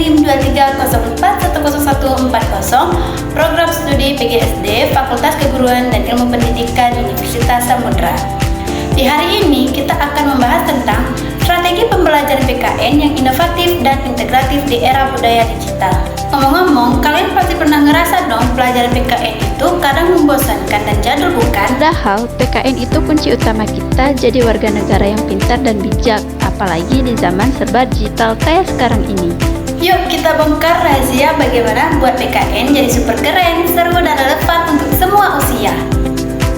NIM 2304100140, Program Studi PGSD Fakultas Keguruan dan Ilmu Pendidikan Universitas Samudra. Di hari ini kita akan membahas tentang strategi pembelajaran PKN yang inovatif dan integratif di era budaya digital. Ngomong-ngomong, kalian pasti pernah ngerasa dong pelajaran PKN itu kadang membosankan dan jadul, bukan? Padahal PKN itu kunci utama kita jadi warga negara yang pintar dan bijak, apalagi di zaman serba digital kayak sekarang ini. Yuk kita bongkar rahasia bagaimana buat PKN jadi super keren, seru dan relevan untuk semua usia.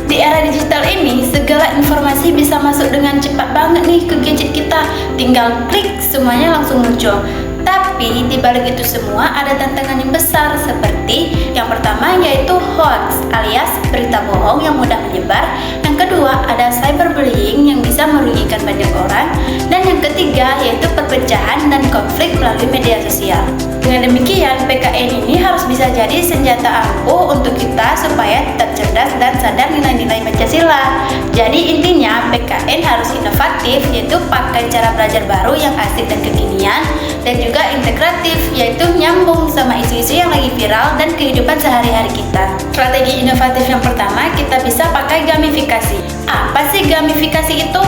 Di era digital ini, segala informasi bisa masuk dengan cepat banget nih ke gadget kita. Tinggal klik, semuanya langsung muncul. Tapi di balik itu semua ada tantangan yang besar, seperti yang pertama yaitu hoax alias berita bohong yang mudah menyebar. Yang kedua ada cyberbullying yang bisa merugikan banyak orang. Dan yang ketiga yaitu perpecahan dan konflik melalui media sosial. Dengan demikian, PKN ini harus bisa jadi senjata ampuh untuk kita supaya tetap cerdas dan sadar nilai-nilai Pancasila. Jadi intinya PKN harus inovatif, yaitu pakai cara belajar baru yang asik dan kekinian, dan juga integratif, yaitu nyambung sama isu-isu yang lagi viral dan kehidupan sehari-hari kita. Strategi inovatif yang pertama, kita bisa pakai gamifikasi. Apa sih gamifikasi itu?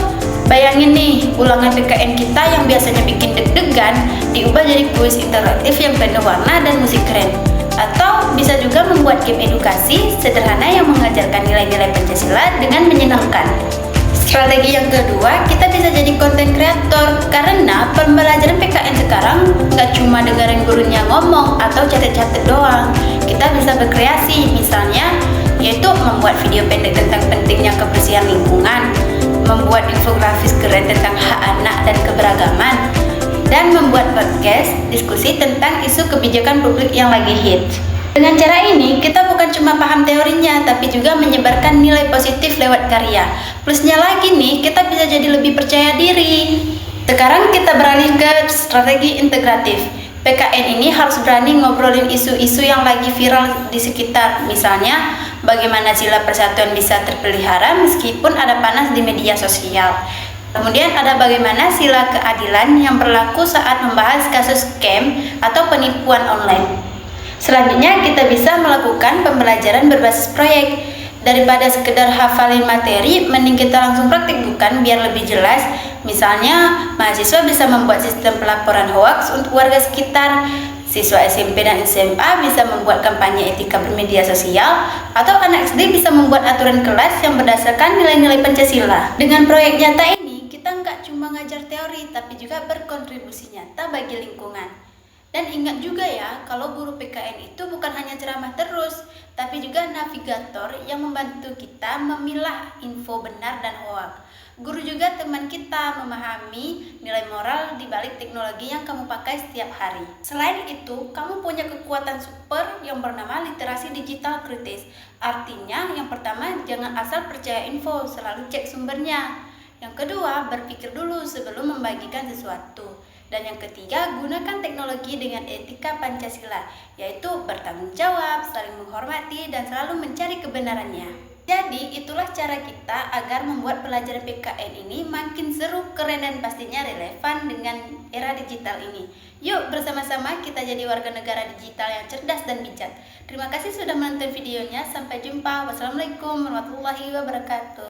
Bayangin nih, ulangan PKN kita yang biasanya bikin deg-degan diubah jadi kuis interaktif yang penuh warna dan musik keren. Atau bisa juga membuat game edukasi sederhana yang mengajarkan nilai-nilai Pancasila dengan menyenangkan. Strategi yang kedua, kita bisa jadi konten kreator, karena pembelajaran PKN sekarang nggak cuma dengerin gurunya ngomong atau catat-catat doang. Kita bisa berkreasi, misalnya yaitu membuat video pendek tentang pentingnya kebersihan lingkungan, membuat infografis keren tentang hak anak dan keberagaman, dan membuat podcast diskusi tentang isu kebijakan publik yang lagi hits. Dengan cara ini, kita bukan cuma paham teorinya, tapi juga menyebarkan nilai positif lewat karya. Plusnya lagi nih, kita bisa jadi lebih percaya diri. Sekarang kita beralih ke strategi integratif. PKN ini harus berani ngobrolin isu-isu yang lagi viral di sekitar. Misalnya, bagaimana sila persatuan bisa terpelihara meskipun ada panas di media sosial. Kemudian ada bagaimana sila keadilan yang berlaku saat membahas kasus scam atau penipuan online. Selanjutnya kita bisa melakukan pembelajaran berbasis proyek. Daripada sekedar hafalin materi, mending kita langsung praktik, bukan, biar lebih jelas. Misalnya, mahasiswa bisa membuat sistem pelaporan hoaks untuk warga sekitar. Siswa SMP dan SMA bisa membuat kampanye etika bermedia sosial, atau anak SD bisa membuat aturan kelas yang berdasarkan nilai-nilai Pancasila. Dengan proyek nyata ini, kita nggak cuma ngajar teori, tapi juga berkontribusi nyata bagi lingkungan. Dan ingat juga ya, kalau guru PKN itu bukan hanya ceramah terus, tapi juga navigator yang membantu kita memilah info benar dan hoak. Guru juga teman kita memahami nilai moral di balik teknologi yang kamu pakai setiap hari. Selain itu, kamu punya kekuatan super yang bernama literasi digital kritis. Artinya, yang pertama, jangan asal percaya info, selalu cek sumbernya. Yang kedua, berpikir dulu sebelum membagikan sesuatu. Dan yang ketiga, gunakan teknologi dengan etika Pancasila, yaitu bertanggung jawab, saling menghormati, dan selalu mencari kebenarannya. Jadi, itulah cara kita agar membuat pelajaran PKN ini makin seru, keren, dan pastinya relevan dengan era digital ini. Yuk, bersama-sama kita jadi warga negara digital yang cerdas dan bijak. Terima kasih sudah menonton videonya. Sampai jumpa. Wassalamualaikum warahmatullahi wabarakatuh.